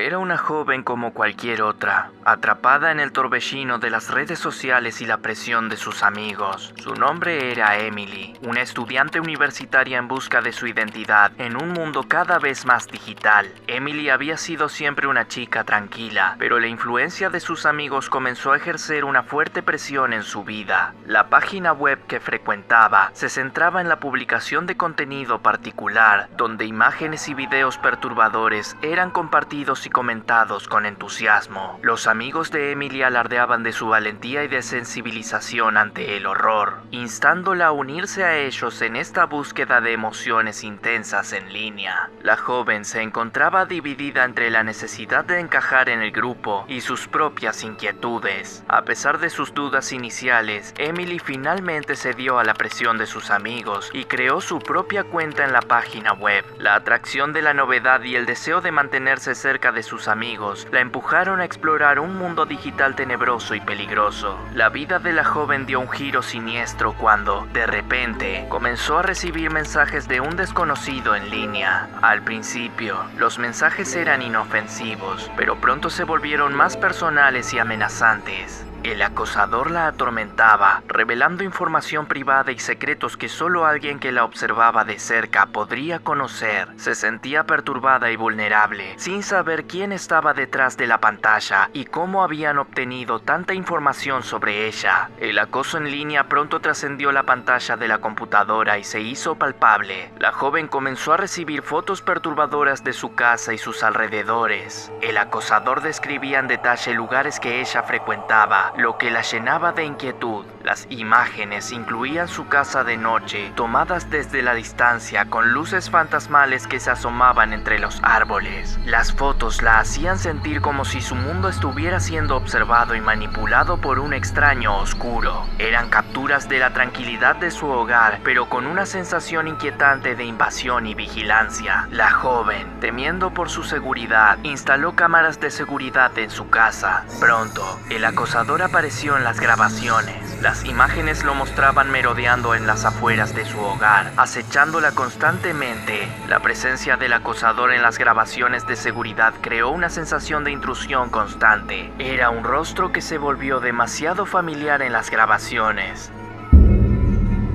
Era una joven como cualquier otra, atrapada en el torbellino de las redes sociales y la presión de sus amigos. Su nombre era Emily, una estudiante universitaria en busca de su identidad en un mundo cada vez más digital. Emily había sido siempre una chica tranquila, pero la influencia de sus amigos comenzó a ejercer una fuerte presión en su vida. La página web que frecuentaba se centraba en la publicación de contenido particular, donde imágenes y videos perturbadores eran compartidos y comentados con entusiasmo. Los amigos de Emily alardeaban de su valentía y de sensibilización ante el horror, instándola a unirse a ellos en esta búsqueda de emociones intensas en línea. La joven se encontraba dividida entre la necesidad de encajar en el grupo y sus propias inquietudes. A pesar de sus dudas iniciales, Emily finalmente cedió a la presión de sus amigos y creó su propia cuenta en la página web. La atracción de la novedad y el deseo de mantenerse cerca de sus amigos la empujaron a explorar un mundo digital tenebroso y peligroso. La vida de la joven dio un giro siniestro cuando, de repente, comenzó a recibir mensajes de un desconocido en línea. Al principio, los mensajes eran inofensivos, pero pronto se volvieron más personales y amenazantes. El acosador la atormentaba, revelando información privada y secretos que solo alguien que la observaba de cerca podría conocer. Se sentía perturbada y vulnerable, sin saber quién estaba detrás de la pantalla y cómo habían obtenido tanta información sobre ella. El acoso en línea pronto trascendió la pantalla de la computadora y se hizo palpable. La joven comenzó a recibir fotos perturbadoras de su casa y sus alrededores. El acosador describía en detalle lugares que ella frecuentaba, lo que la llenaba de inquietud. Las imágenes incluían su casa de noche, tomadas desde la distancia con luces fantasmales que se asomaban entre los árboles. Las fotos la hacían sentir como si su mundo estuviera siendo observado y manipulado por un extraño oscuro. Eran capturas de la tranquilidad de su hogar, pero con una sensación inquietante de invasión y vigilancia. La joven, temiendo por su seguridad, instaló cámaras de seguridad en su casa. Pronto, el acosador apareció en las grabaciones. Las imágenes lo mostraban merodeando en las afueras de su hogar, acechándola constantemente. La presencia del acosador en las grabaciones de seguridad creó una sensación de intrusión constante. Era un rostro que se volvió demasiado familiar en las grabaciones.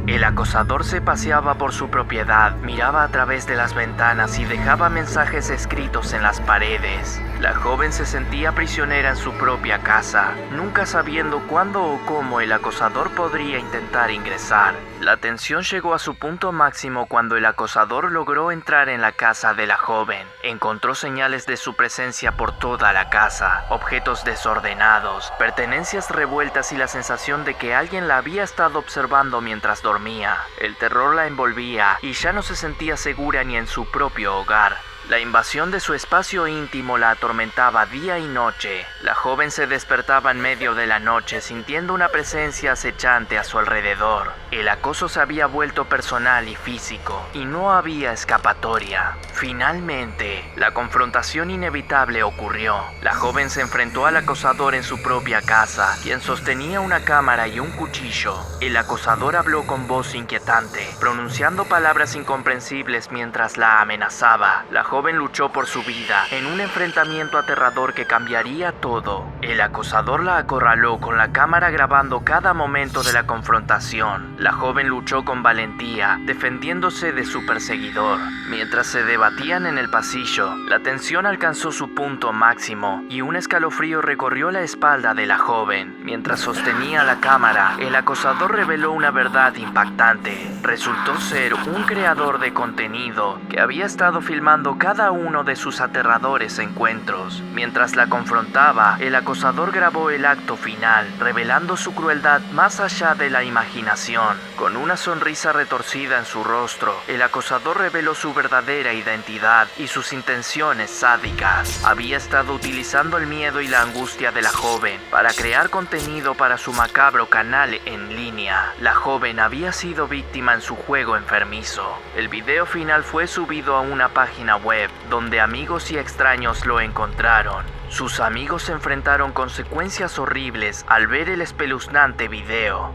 El acosador se paseaba por su propiedad, miraba a través de las ventanas y dejaba mensajes escritos en las paredes. La joven se sentía prisionera en su propia casa, nunca sabiendo cuándo o cómo el acosador podría intentar ingresar. La tensión llegó a su punto máximo cuando el acosador logró entrar en la casa de la joven. Encontró señales de su presencia por toda la casa, objetos desordenados, pertenencias revueltas y la sensación de que alguien la había estado observando mientras dormía. El terror la envolvía y ya no se sentía segura ni en su propio hogar. La invasión de su espacio íntimo la atormentaba día y noche. La joven se despertaba en medio de la noche sintiendo una presencia acechante a su alrededor. El acoso se había vuelto personal y físico, y no había escapatoria. Finalmente, la confrontación inevitable ocurrió. La joven se enfrentó al acosador en su propia casa, quien sostenía una cámara y un cuchillo. El acosador habló con voz inquietante, pronunciando palabras incomprensibles mientras la amenazaba. La joven luchó por su vida en un enfrentamiento aterrador que cambiaría todo. El acosador la acorraló con la cámara grabando cada momento de la confrontación. La joven luchó con valentía, defendiéndose de su perseguidor. Mientras se debatían en el pasillo, la tensión alcanzó su punto máximo y un escalofrío recorrió la espalda de la joven. Mientras sostenía la cámara, el acosador reveló una verdad impactante. Resultó ser un creador de contenido que había estado filmando cada uno de sus aterradores encuentros. Mientras la confrontaba, el acosador grabó el acto final, revelando su crueldad más allá de la imaginación. Con una sonrisa retorcida en su rostro, el acosador reveló su verdadera identidad y sus intenciones sádicas. Había estado utilizando el miedo y la angustia de la joven para crear contenido para su macabro canal en línea. La joven había sido víctima en su juego enfermizo. El video final fue subido a una página web donde amigos y extraños lo encontraron. Sus amigos enfrentaron consecuencias horribles al ver el espeluznante video.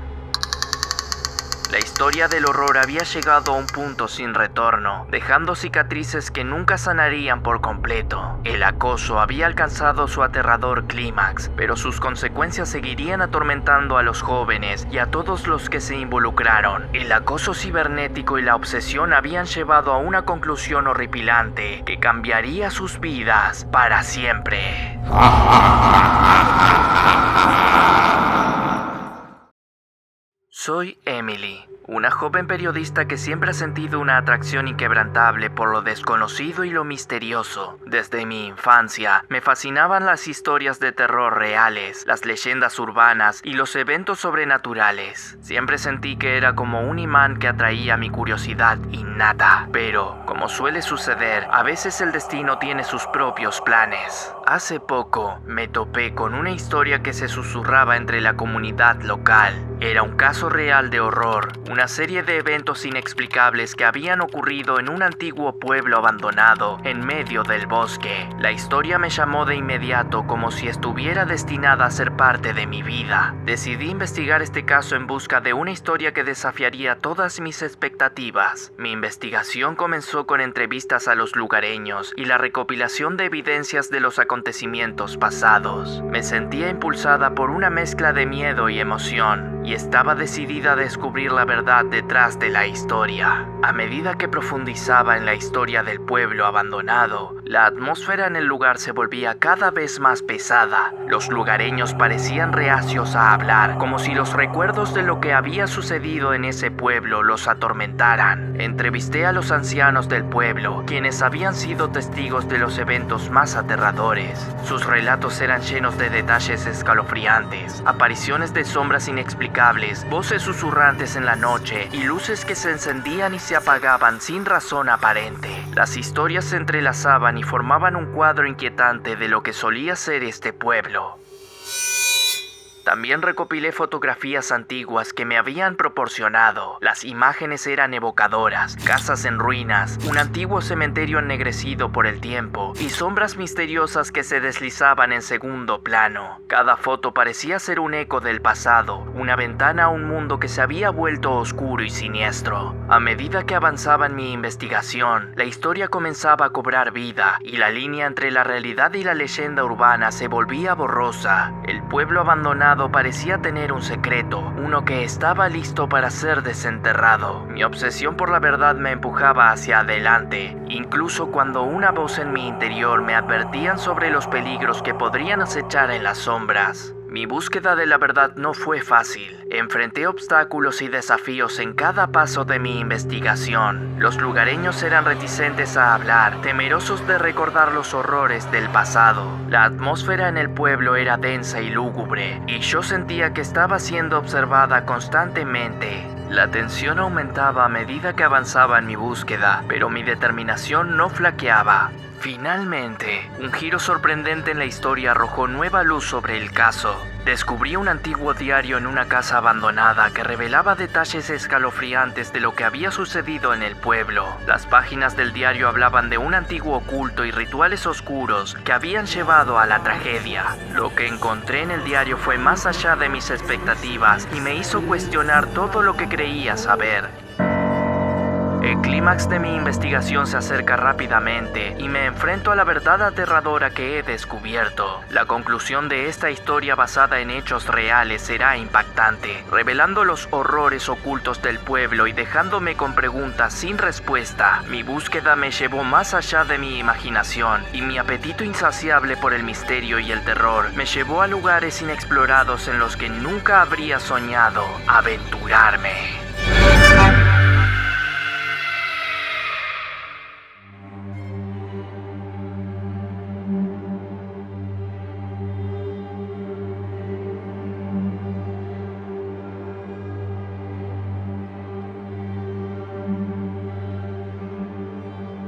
La La historia del horror había llegado a un punto sin retorno, dejando cicatrices que nunca sanarían por completo. El acoso había alcanzado su aterrador clímax, pero sus consecuencias seguirían atormentando a los jóvenes y a todos los que se involucraron. El acoso cibernético y la obsesión habían llevado a una conclusión horripilante que cambiaría sus vidas para siempre. Soy Emily, una joven periodista que siempre ha sentido una atracción inquebrantable por lo desconocido y lo misterioso. Desde mi infancia, me fascinaban las historias de terror reales, las leyendas urbanas y los eventos sobrenaturales. Siempre sentí que era como un imán que atraía mi curiosidad innata. Pero, como suele suceder, a veces el destino tiene sus propios planes. Hace poco, me topé con una historia que se susurraba entre la comunidad local. Era un caso real de horror, una serie de eventos inexplicables que habían ocurrido en un antiguo pueblo abandonado en medio del bosque. La historia me llamó de inmediato como si estuviera destinada a ser parte de mi vida. Decidí investigar este caso en busca de una historia que desafiaría todas mis expectativas. Mi investigación comenzó con entrevistas a los lugareños y la recopilación de evidencias de los acontecimientos pasados. Me sentía impulsada por una mezcla de miedo y emoción, y estaba decidida a descubrir la verdad detrás de la historia. A medida que profundizaba en la historia del pueblo abandonado, la atmósfera en el lugar se volvía cada vez más pesada. Los lugareños parecían reacios a hablar, como si los recuerdos de lo que había sucedido en ese pueblo los atormentaran. Entrevisté a los ancianos del pueblo, quienes habían sido testigos de los eventos más aterradores. Sus relatos eran llenos de detalles escalofriantes, apariciones de sombras inexplicables, voces susurrantes en la noche y luces que se encendían y se apagaban sin razón aparente. Las historias se entrelazaban y formaban un cuadro inquietante de lo que solía ser este pueblo. También recopilé fotografías antiguas que me habían proporcionado. Las imágenes eran evocadoras: casas en ruinas, un antiguo cementerio ennegrecido por el tiempo y sombras misteriosas que se deslizaban en segundo plano. Cada foto parecía ser un eco del pasado, una ventana a un mundo que se había vuelto oscuro y siniestro. A medida que avanzaba en mi investigación, la historia comenzaba a cobrar vida y la línea entre la realidad y la leyenda urbana se volvía borrosa. El pueblo abandonado parecía tener un secreto, uno que estaba listo para ser desenterrado. Mi obsesión por la verdad me empujaba hacia adelante, incluso cuando una voz en mi interior me advertía sobre los peligros que podrían acechar en las sombras. Mi búsqueda de la verdad no fue fácil. Enfrenté obstáculos y desafíos en cada paso de mi investigación. Los lugareños eran reticentes a hablar, temerosos de recordar los horrores del pasado. La atmósfera en el pueblo era densa y lúgubre, y yo sentía que estaba siendo observada constantemente. La tensión aumentaba a medida que avanzaba en mi búsqueda, pero mi determinación no flaqueaba. Finalmente, un giro sorprendente en la historia arrojó nueva luz sobre el caso. Descubrí un antiguo diario en una casa abandonada que revelaba detalles escalofriantes de lo que había sucedido en el pueblo. Las páginas del diario hablaban de un antiguo culto y rituales oscuros que habían llevado a la tragedia. Lo que encontré en el diario fue más allá de mis expectativas y me hizo cuestionar todo lo que creía saber. El clímax de mi investigación se acerca rápidamente y me enfrento a la verdad aterradora que he descubierto. La conclusión de esta historia basada en hechos reales será impactante, revelando los horrores ocultos del pueblo y dejándome con preguntas sin respuesta. Mi búsqueda me llevó más allá de mi imaginación y mi apetito insaciable por el misterio y el terror me llevó a lugares inexplorados en los que nunca habría soñado aventurarme.